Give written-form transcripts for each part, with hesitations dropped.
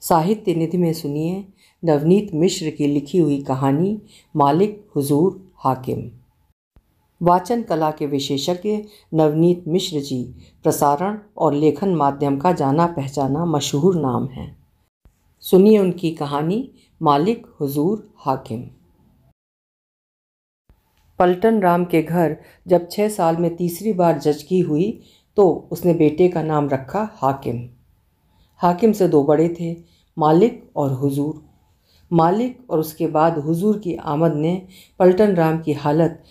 साहित्य निधि में सुनिए नवनीत मिश्र की लिखी हुई कहानी मालिक हुजूर हाकिम। वाचन कला के विशेषज्ञ नवनीत मिश्र जी प्रसारण और लेखन माध्यम का जाना पहचाना मशहूर नाम है। सुनिए उनकी कहानी मालिक हुजूर हाकिम। पलटन राम के घर जब 6 साल में तीसरी बार जचगी हुई तो उसने बेटे का नाम रखा हाकिम। हाकिम से 2 बड़े थे, मालिक और हुजूर। मालिक और उसके बाद हुजूर की आमद ने पलटन राम की हालत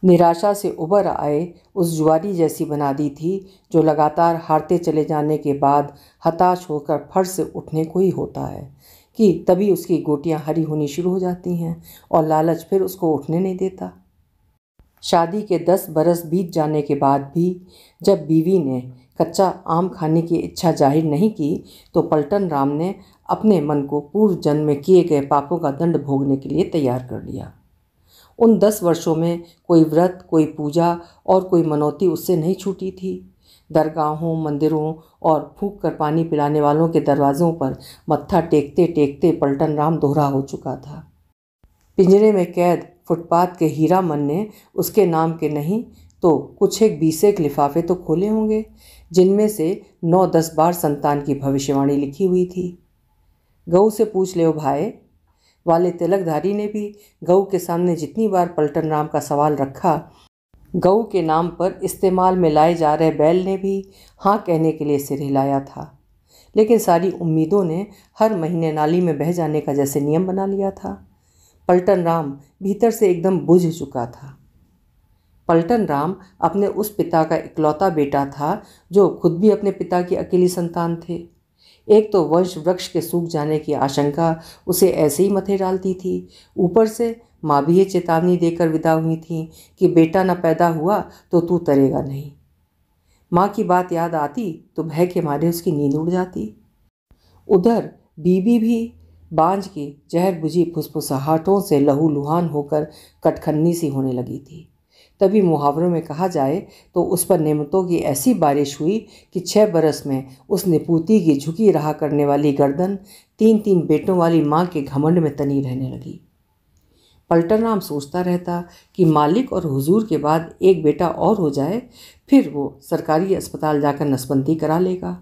निराशा से उबर आए उस जुआरी जैसी बना दी थी जो लगातार हारते चले जाने के बाद हताश होकर फर्श से उठने को ही होता है कि तभी उसकी गोटियां हरी होनी शुरू हो जाती हैं और लालच फिर उसको उठने नहीं देता। शादी के 10 बरस बीत जाने के बाद भी जब बीवी ने कच्चा आम खाने की इच्छा जाहिर नहीं की तो पलटन राम ने अपने मन को पूर्व जन्म में किए गए पापों का दंड भोगने के लिए तैयार कर लिया। उन 10 वर्षों में कोई व्रत, कोई पूजा और कोई मनौती उससे नहीं छूटी थी। दरगाहों, मंदिरों और फूंक कर पानी पिलाने वालों के दरवाज़ों पर मत्था टेकते टेकते पलटन राम दोहरा हो चुका था। पिंजरे में कैद फुटपाथ के हीरा मन ने उसके नाम के नहीं तो कुछ एक 20 लिफाफे तो खोले होंगे जिनमें से 9-10 बार संतान की भविष्यवाणी लिखी हुई थी। गऊ से पूछ ले भाई वाले तिलकधारी ने भी गऊ के सामने जितनी बार पलटन राम का सवाल रखा, गऊ के नाम पर इस्तेमाल में लाए जा रहे बैल ने भी हाँ कहने के लिए सिर हिलाया था। लेकिन सारी उम्मीदों ने हर महीने नाली में बह जाने का जैसे नियम बना लिया था। पलटन राम भीतर से एकदम बुझ चुका था। पलटन राम अपने उस पिता का इकलौता बेटा था जो खुद भी अपने पिता की अकेली संतान थे। एक तो वंश वृक्ष के सूख जाने की आशंका उसे ऐसे ही मथे डालती थी, ऊपर से माँ भी ये चेतावनी देकर विदा हुई थी कि बेटा न पैदा हुआ तो तू तरेगा नहीं। माँ की बात याद आती तो भय के मारे उसकी नींद उड़ जाती। उधर बीबी भी बांझ की जहर बुझी फुसफुसाहटों से लहूलुहान होकर कटखन्नी सी होने लगी थी। तभी मुहावरों में कहा जाए तो उस पर नेमतों की ऐसी बारिश हुई कि 6 बरस में उस निपुती की झुकी रहा करने वाली गर्दन 3-3 बेटों वाली माँ के घमंड में तनी रहने लगी। पलटन राम सोचता रहता कि मालिक और हुजूर के बाद एक बेटा और हो जाए, फिर वो सरकारी अस्पताल जाकर नसबंदी करा लेगा।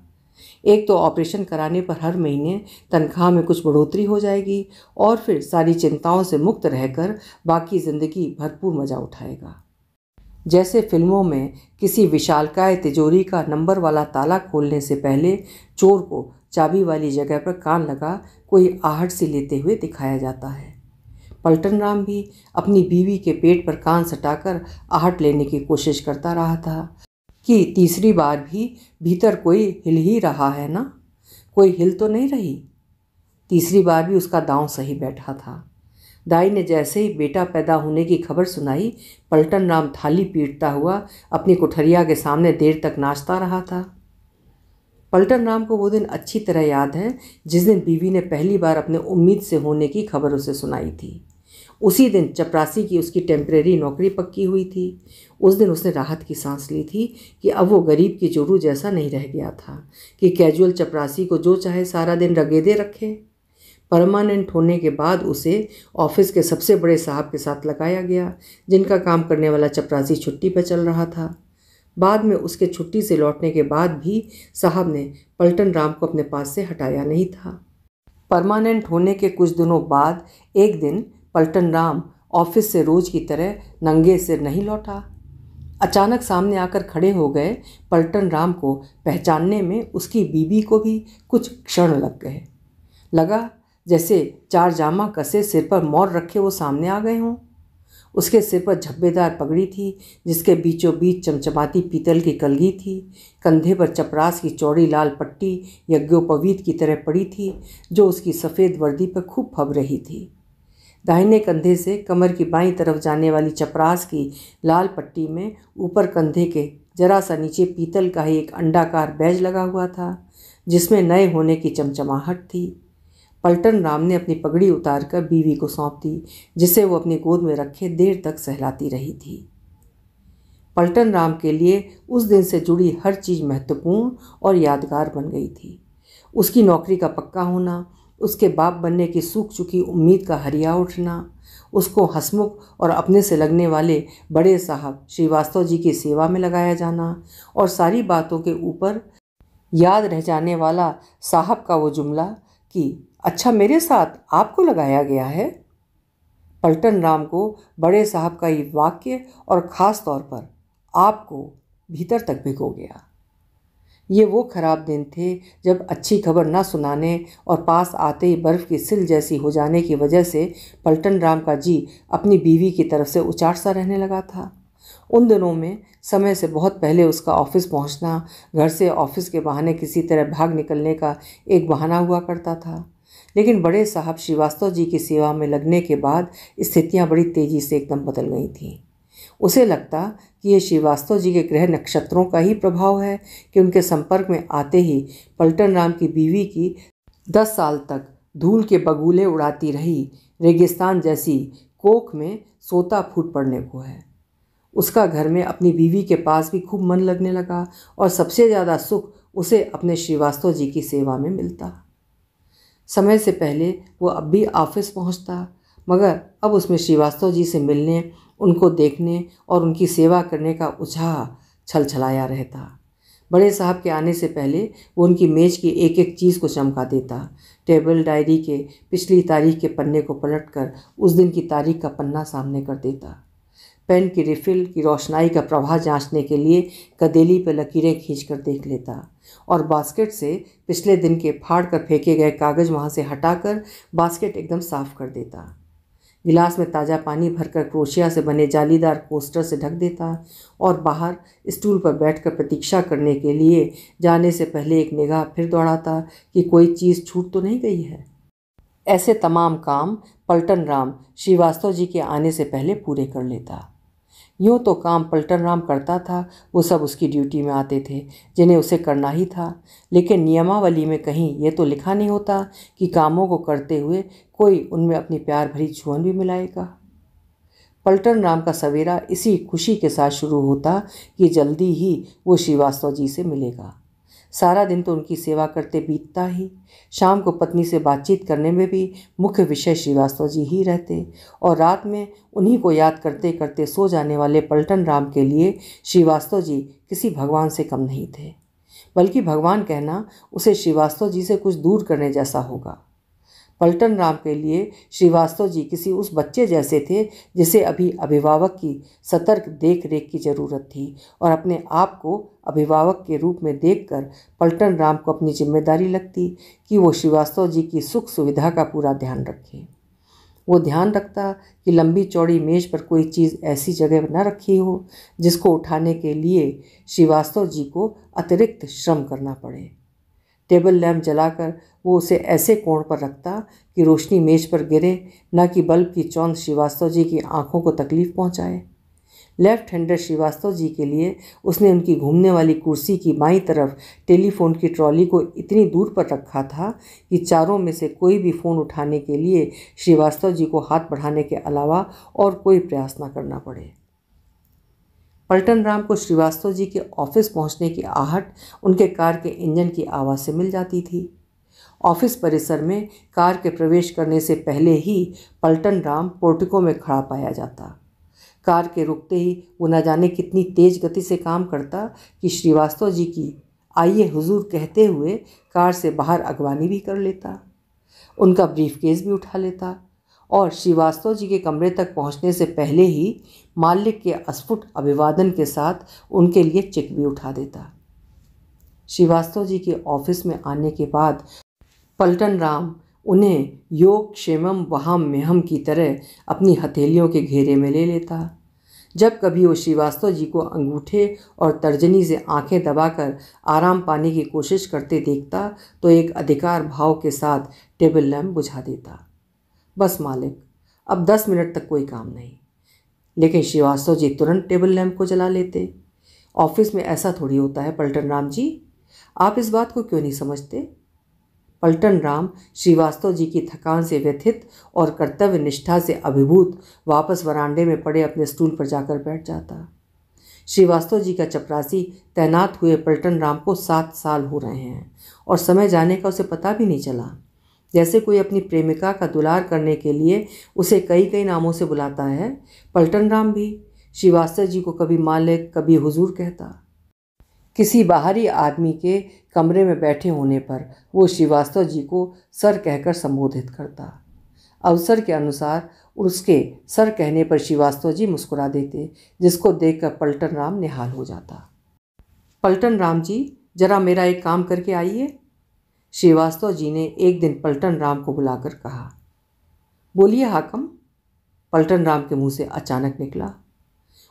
एक तो ऑपरेशन कराने पर हर महीने तनख्वाह में कुछ बढ़ोतरी हो जाएगी और फिर सारी चिंताओं से मुक्त रहकर बाकी ज़िंदगी भरपूर मज़ा उठाएगा। जैसे फिल्मों में किसी विशालकाय तिजोरी का नंबर वाला ताला खोलने से पहले चोर को चाबी वाली जगह पर कान लगा कोई आहट सी लेते हुए दिखाया जाता है। पलटन राम भी अपनी बीवी के पेट पर कान सटाकर आहट लेने की कोशिश करता रहा था कि तीसरी बार भी भीतर कोई हिल ही रहा है ना, कोई हिल तो नहीं रही। तीसरी बार भी उसका दांव सही बैठा था। दाई ने जैसे ही बेटा पैदा होने की खबर सुनाई, पलटन राम थाली पीटता हुआ अपनी कुठरिया के सामने देर तक नाचता रहा था। पलटन राम को वो दिन अच्छी तरह याद है जिस दिन बीवी ने पहली बार अपने उम्मीद से होने की खबर उसे सुनाई थी। उसी दिन चपरासी की उसकी टेम्परेरी नौकरी पक्की हुई थी। उस दिन उसने राहत की सांस ली थी कि अब वो गरीब की जोरू जैसा नहीं रह गया था कि कैजुअल चपरासी को जो चाहे सारा दिन रगेदे रखे। परमानेंट होने के बाद उसे ऑफिस के सबसे बड़े साहब के साथ लगाया गया जिनका काम करने वाला चपरासी छुट्टी पर चल रहा था। बाद में उसके छुट्टी से लौटने के बाद भी साहब ने पलटन राम को अपने पास से हटाया नहीं था। परमानेंट होने के कुछ दिनों बाद एक दिन पलटन राम ऑफिस से रोज की तरह नंगे सिर नहीं लौटा। अचानक सामने आकर खड़े हो गए पलटन राम को पहचानने में उसकी बीबी को भी कुछ क्षण लग गए। लगा जैसे 4 जामा कसे सिर पर मोर रखे वो सामने आ गए हों। उसके सिर पर झब्बेदार पगड़ी थी जिसके बीचों बीच चमचमाती पीतल की कलगी थी। कंधे पर चपरास की चौड़ी लाल पट्टी यज्ञोपवीत की तरह पड़ी थी जो उसकी सफ़ेद वर्दी पर खूब फब रही थी। दाहिने कंधे से कमर की बाईं तरफ जाने वाली चपरास की लाल पट्टी में ऊपर कंधे के जरा सा नीचे पीतल का ही एक अंडाकार बैज लगा हुआ था जिसमें नए होने की चमचमाहट थी। पलटन राम ने अपनी पगड़ी उतारकर बीवी को सौंप दी जिसे वो अपनी गोद में रखे देर तक सहलाती रही थी। पलटन राम के लिए उस दिन से जुड़ी हर चीज़ महत्वपूर्ण और यादगार बन गई थी। उसकी नौकरी का पक्का होना, उसके बाप बनने की सूख चुकी उम्मीद का हरिया उठना, उसको हंसमुख और अपने से लगने वाले बड़े साहब श्रीवास्तव जी की सेवा में लगाया जाना और सारी बातों के ऊपर याद रह जाने वाला साहब का वो जुमला कि अच्छा मेरे साथ आपको लगाया गया है। पलटन राम को बड़े साहब का ये वाक्य और ख़ास तौर पर आपको भीतर तक भिगो गया। ये वो खराब दिन थे जब अच्छी खबर न सुनाने और पास आते ही बर्फ़ की सिल जैसी हो जाने की वजह से पलटन राम का जी अपनी बीवी की तरफ से उचाट सा रहने लगा था। उन दिनों में समय से बहुत पहले उसका ऑफिस पहुंचना, घर से ऑफिस के बहाने किसी तरह भाग निकलने का एक बहाना हुआ करता था। लेकिन बड़े साहब श्रीवास्तव जी की सेवा में लगने के बाद स्थितियां बड़ी तेज़ी से एकदम बदल गई थीं। उसे लगता कि ये श्रीवास्तव जी के ग्रह नक्षत्रों का ही प्रभाव है कि उनके संपर्क में आते ही पलटन राम की बीवी की 10 साल तक धूल के बगुले उड़ाती रही रेगिस्तान जैसी कोख में सोता फूट पड़ने को है। उसका घर में अपनी बीवी के पास भी खूब मन लगने लगा और सबसे ज़्यादा सुख उसे अपने श्रीवास्तव जी की सेवा में मिलता। समय से पहले वो अब भी ऑफिस पहुंचता, मगर अब उसमें श्रीवास्तव जी से मिलने, उनको देखने और उनकी सेवा करने का उत्साह छलछलाया रहता। बड़े साहब के आने से पहले वो उनकी मेज़ की एक एक चीज़ को चमका देता। टेबल डायरी के पिछली तारीख के पन्ने को पलटकर उस दिन की तारीख का पन्ना सामने कर देता। पेन की रिफिल की रोशनाई का प्रवाह जांचने के लिए कदेली पर लकीरें खींचकर देख लेता और बास्केट से पिछले दिन के फाड़ कर फेंके गए कागज़ वहाँ से हटाकर बास्केट एकदम साफ कर देता। गिलास में ताज़ा पानी भरकर क्रोशिया से बने जालीदार कोस्टर से ढक देता और बाहर स्टूल पर बैठकर प्रतीक्षा करने के लिए जाने से पहले एक निगाह फिर दौड़ाता कि कोई चीज़ छूट तो नहीं गई है। ऐसे तमाम काम पलटन राम श्रीवास्तव जी के आने से पहले पूरे कर लेता। यूँ तो काम पलटन राम करता था, वो सब उसकी ड्यूटी में आते थे जिन्हें उसे करना ही था, लेकिन नियमावली में कहीं ये तो लिखा नहीं होता कि कामों को करते हुए कोई उनमें अपनी प्यार भरी छुअन भी मिलाएगा। पलटन राम का सवेरा इसी खुशी के साथ शुरू होता कि जल्दी ही वो श्रीवास्तव जी से मिलेगा। सारा दिन तो उनकी सेवा करते बीतता ही, शाम को पत्नी से बातचीत करने में भी मुख्य विषय श्रीवास्तव जी ही रहते और रात में उन्हीं को याद करते करते सो जाने वाले पलटन राम के लिए श्रीवास्तव जी किसी भगवान से कम नहीं थे, बल्कि भगवान कहना उसे श्रीवास्तव जी से कुछ दूर करने जैसा होगा। पलटन राम के लिए श्रीवास्तव जी किसी उस बच्चे जैसे थे जिसे अभी अभिभावक की सतर्क देख रेख की ज़रूरत थी और अपने आप को अभिभावक के रूप में देखकर पलटन राम को अपनी जिम्मेदारी लगती कि वो श्रीवास्तव जी की सुख सुविधा का पूरा ध्यान रखे। वो ध्यान रखता कि लंबी चौड़ी मेज़ पर कोई चीज़ ऐसी जगह न रखी हो जिसको उठाने के लिए श्रीवास्तव जी को अतिरिक्त श्रम करना पड़े। टेबल लैंप जलाकर वो उसे ऐसे कोण पर रखता कि रोशनी मेज पर गिरे, न कि बल्ब की चौंध श्रीवास्तव जी की आंखों को तकलीफ पहुंचाए। लेफ्ट हैंडर श्रीवास्तव जी के लिए उसने उनकी घूमने वाली कुर्सी की बाईं तरफ टेलीफोन की ट्रॉली को इतनी दूर पर रखा था कि चारों में से कोई भी फ़ोन उठाने के लिए श्रीवास्तव जी को हाथ बढ़ाने के अलावा और कोई प्रयास न करना पड़े। पलटन राम को श्रीवास्तव जी के ऑफिस पहुंचने की आहट उनके कार के इंजन की आवाज़ से मिल जाती थी। ऑफिस परिसर में कार के प्रवेश करने से पहले ही पलटन राम पोर्टिको में खड़ा पाया जाता। कार के रुकते ही वो न जाने कितनी तेज़ गति से काम करता कि श्रीवास्तव जी की आइए हुजूर कहते हुए कार से बाहर अगवानी भी कर लेता, उनका ब्रीफकेस भी उठा लेता और श्रीवास्तव जी के कमरे तक पहुंचने से पहले ही मालिक के अस्फुट अभिवादन के साथ उनके लिए चेक भी उठा देता। श्रीवास्तव जी के ऑफिस में आने के बाद पलटन राम उन्हें योग क्षेमम वहाम मेहम की तरह अपनी हथेलियों के घेरे में ले लेता। जब कभी वो श्रीवास्तव जी को अंगूठे और तर्जनी से आंखें दबाकर आराम पाने की कोशिश करते देखता तो एक अधिकार भाव के साथ टेबल लैंप बुझा देता। बस मालिक, अब 10 मिनट तक कोई काम नहीं। लेकिन श्रीवास्तव जी तुरंत टेबल लैंप को जला लेते। ऑफिस में ऐसा थोड़ी होता है पलटन राम जी, आप इस बात को क्यों नहीं समझते? पलटन राम श्रीवास्तव जी की थकान से व्यथित और कर्तव्य निष्ठा से अभिभूत वापस वरांडे में पड़े अपने स्टूल पर जाकर बैठ जाता। श्रीवास्तव जी का चपरासी तैनात हुए पलटन राम को 7 साल हो रहे हैं और समय जाने का उसे पता भी नहीं चला। जैसे कोई अपनी प्रेमिका का दुलार करने के लिए उसे कई कई नामों से बुलाता है, पलटन राम भी श्रीवास्तव जी को कभी मालिक कभी हुजूर कहता। किसी बाहरी आदमी के कमरे में बैठे होने पर वो श्रीवास्तव जी को सर कहकर संबोधित करता। अवसर के अनुसार उसके सर कहने पर श्रीवास्तव जी मुस्कुरा देते, जिसको देखकर पलटन राम निहाल हो जाता। पलटन राम जी, जरा मेरा एक काम करके आइए, श्रीवास्तव जी ने एक दिन पलटन राम को बुलाकर कहा। बोलिए हाकम, पलटन राम के मुंह से अचानक निकला।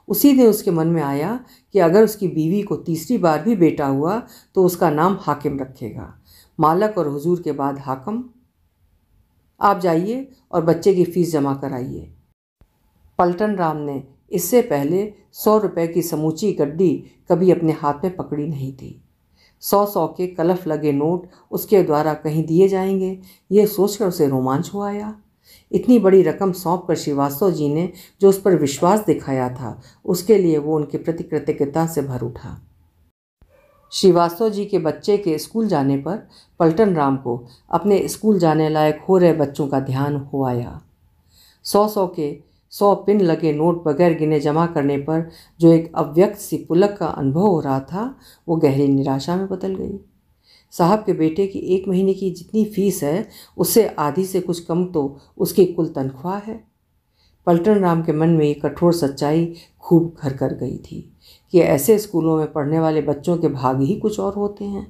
उसी दिन उसके मन में आया कि अगर उसकी बीवी को तीसरी बार भी बेटा हुआ तो उसका नाम हाकिम रखेगा, मालक और हुजूर के बाद हाकम। आप जाइए और बच्चे की फीस जमा कराइए। पलटन राम ने इससे पहले 100 रुपये की समूची गड्डी कभी अपने हाथ में पकड़ी नहीं थी। 100 के कलफ लगे नोट उसके द्वारा कहीं दिए जाएंगे, ये सोचकर उसे रोमांच हो आया। इतनी बड़ी रकम सौंप कर श्रीवास्तव जी ने जो उस पर विश्वास दिखाया था, उसके लिए वो उनके प्रति कृतज्ञता से भर उठा। श्रीवास्तव जी के बच्चे के स्कूल जाने पर पलटन राम को अपने स्कूल जाने लायक हो रहे बच्चों का ध्यान हो आया। 100 के 100 पिन लगे नोट बगैर गिने जमा करने पर जो एक अव्यक्त सी पुलक का अनुभव हो रहा था, वो गहरी निराशा में बदल गई। साहब के बेटे की 1 महीने की जितनी फीस है, उससे आधी से कुछ कम तो उसकी कुल तनख्वाह है। पलटन राम के मन में ये कठोर सच्चाई खूब घर कर गई थी कि ऐसे स्कूलों में पढ़ने वाले बच्चों के भाग ही कुछ और होते हैं।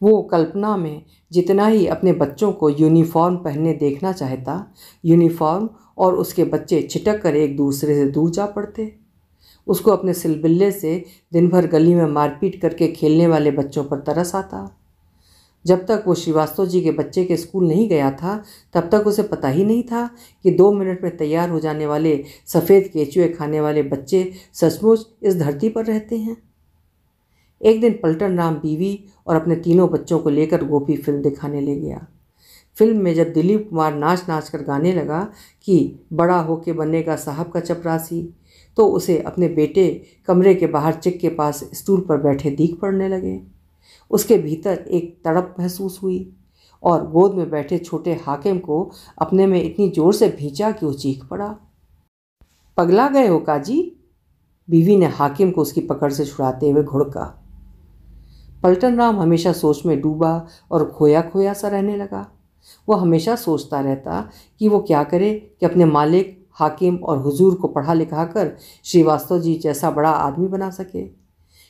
वो कल्पना में जितना ही अपने बच्चों को यूनिफॉर्म पहनने देखना चाहता, यूनिफॉर्म और उसके बच्चे छिटक कर एक दूसरे से दूर जा पड़ते। उसको अपने सिलबिल्ले से दिन भर गली में मारपीट करके खेलने वाले बच्चों पर तरस आता। जब तक वो श्रीवास्तव जी के बच्चे के स्कूल नहीं गया था, तब तक उसे पता ही नहीं था कि 2 मिनट में तैयार हो जाने वाले सफ़ेद केचुए खाने वाले बच्चे सचमुच इस धरती पर रहते हैं। एक दिन पलटन राम बीवी और अपने तीनों बच्चों को लेकर गोपी फिल्म दिखाने ले गया। फिल्म में जब दिलीप कुमार नाच नाच कर गाने लगा कि बड़ा होके बनेगा साहब का चपरासी, तो उसे अपने बेटे कमरे के बाहर चिक के पास स्टूल पर बैठे दीख पड़ने लगे। उसके भीतर एक तड़प महसूस हुई और गोद में बैठे छोटे हाकिम को अपने में इतनी जोर से भींचा कि वो चीख पड़ा। पगला गए हो काजी, बीवी ने हाकिम को उसकी पकड़ से छुड़ाते हुए घुड़का। पलटन राम हमेशा सोच में डूबा और खोया खोया सा रहने लगा। वो हमेशा सोचता रहता कि वो क्या करे कि अपने मालिक, हाकिम और हुजूर को पढ़ा लिखा कर श्रीवास्तव जी जैसा बड़ा आदमी बना सके।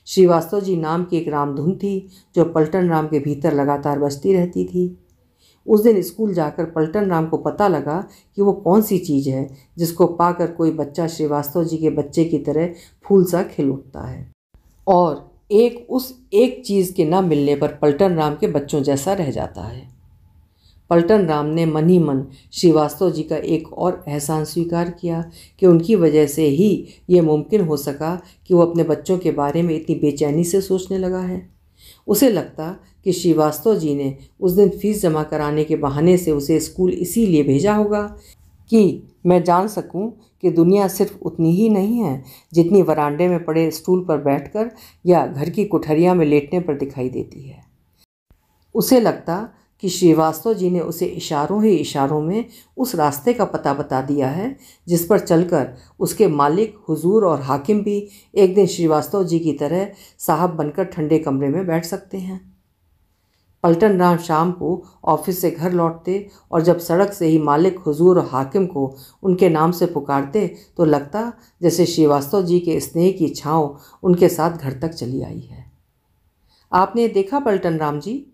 श्रीवास्तव जी नाम की एक रामधुन थी जो पलटन राम के भीतर लगातार बजती रहती थी। उस दिन स्कूल जाकर पलटन राम को पता लगा कि वो कौन सी चीज़ है जिसको पाकर कोई बच्चा श्रीवास्तव जी के बच्चे की तरह फूल सा खिल उठता है और उस एक चीज़ के न मिलने पर पलटन राम के बच्चों जैसा रह जाता है। पलटन राम ने मन ही मन श्रीवास्तव जी का एक और एहसान स्वीकार किया कि उनकी वजह से ही ये मुमकिन हो सका कि वो अपने बच्चों के बारे में इतनी बेचैनी से सोचने लगा है। उसे लगता कि श्रीवास्तव जी ने उस दिन फीस जमा कराने के बहाने से उसे स्कूल इसीलिए भेजा होगा कि मैं जान सकूं कि दुनिया सिर्फ उतनी ही नहीं है जितनी वरांडे में पड़े स्टूल पर बैठकर या घर की कुठरिया में लेटने पर दिखाई देती है। उसे लगता कि श्रीवास्तव जी ने उसे इशारों ही इशारों में उस रास्ते का पता बता दिया है जिस पर चलकर उसके मालिक, हुजूर और हाकिम भी एक दिन श्रीवास्तव जी की तरह साहब बनकर ठंडे कमरे में बैठ सकते हैं। पलटन राम शाम को ऑफिस से घर लौटते और जब सड़क से ही मालिक, हुजूर और हाकिम को उनके नाम से पुकारते तो लगता जैसे श्रीवास्तव जी के स्नेह की छाँव उनके साथ घर तक चली आई है। आपने देखा पलटन राम जी,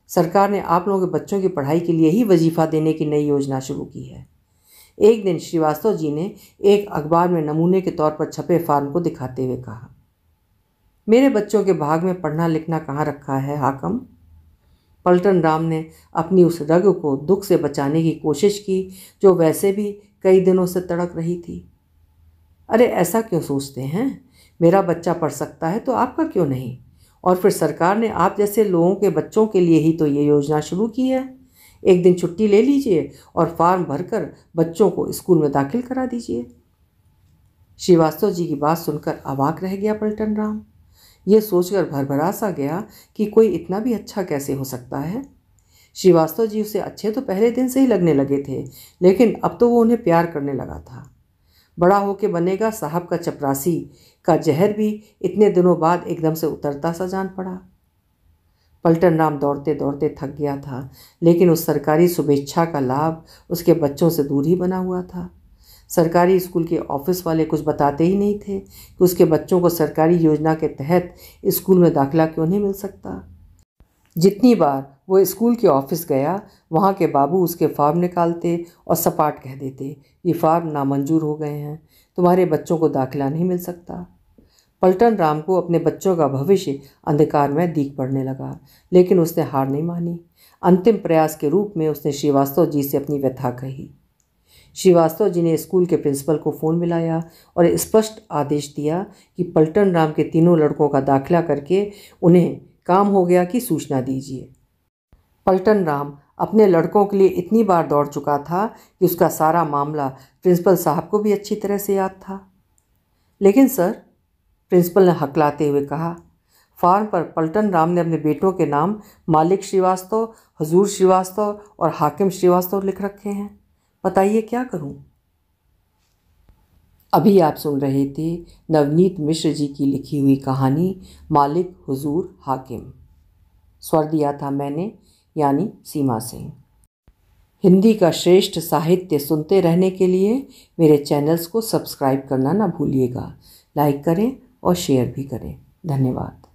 सरकार ने आप लोगों के बच्चों की पढ़ाई के लिए ही वजीफ़ा देने की नई योजना शुरू की है। एक दिन श्रीवास्तव जी ने एक अखबार में नमूने के तौर पर छपे फार्म को दिखाते हुए कहा, मेरे बच्चों के भाग में पढ़ना लिखना कहाँ रखा है हाकम? पलटन राम ने अपनी उस रग को दुख से बचाने की कोशिश की जो वैसे भी कई दिनों से तड़क रही थी। अरे ऐसा क्यों सोचते हैं? मेरा बच्चा पढ़ सकता है तो आपका क्यों नहीं? और फिर सरकार ने आप जैसे लोगों के बच्चों के लिए ही तो ये योजना शुरू की है। एक दिन छुट्टी ले लीजिए और फॉर्म भरकर बच्चों को स्कूल में दाखिल करा दीजिए। श्रीवास्तव जी की बात सुनकर अवाक रह गया पलटन राम। ये सोचकर भरभरा सा गया कि कोई इतना भी अच्छा कैसे हो सकता है। श्रीवास्तव जी उसे अच्छे तो पहले दिन से ही लगने लगे थे, लेकिन अब तो वो उन्हें प्यार करने लगा था। बड़ा होके बनेगा साहब का चपरासी का जहर भी इतने दिनों बाद एकदम से उतरता सा जान पड़ा। पलटन राम दौड़ते दौड़ते थक गया था, लेकिन उस सरकारी शुभेच्छा का लाभ उसके बच्चों से दूर ही बना हुआ था। सरकारी स्कूल के ऑफिस वाले कुछ बताते ही नहीं थे कि उसके बच्चों को सरकारी योजना के तहत स्कूल में दाखिला क्यों नहीं मिल सकता। जितनी बार वो स्कूल के ऑफिस गया, वहाँ के बाबू उसके फॉर्म निकालते और सपाट कह देते, ये फॉर्म नामंजूर हो गए हैं, तुम्हारे बच्चों को दाखिला नहीं मिल सकता। पलटन राम को अपने बच्चों का भविष्य अंधकार में दिख पड़ने लगा, लेकिन उसने हार नहीं मानी। अंतिम प्रयास के रूप में उसने श्रीवास्तव जी से अपनी व्यथा कही। श्रीवास्तव जी ने स्कूल के प्रिंसिपल को फ़ोन मिलाया और स्पष्ट आदेश दिया कि पलटन राम के तीनों लड़कों का दाखिला करके उन्हें काम हो गया की सूचना दीजिए। पलटन राम अपने लड़कों के लिए इतनी बार दौड़ चुका था कि उसका सारा मामला प्रिंसिपल साहब को भी अच्छी तरह से याद था। लेकिन सर, प्रिंसिपल ने हकलाते हुए कहा, फॉर्म पर पलटन राम ने अपने बेटों के नाम मालिक श्रीवास्तव, हुजूर श्रीवास्तव और हाकिम श्रीवास्तव लिख रखे हैं। बताइए क्या करूं? अभी आप सुन रहे थे नवनीत मिश्र जी की लिखी हुई कहानी मालिक हुजूर हाकिम। स्वर दिया था मैंने, यानी सीमा सिंह। हिंदी का श्रेष्ठ साहित्य सुनते रहने के लिए मेरे चैनल्स को सब्सक्राइब करना ना भूलिएगा। लाइक करें और शेयर भी करें। धन्यवाद।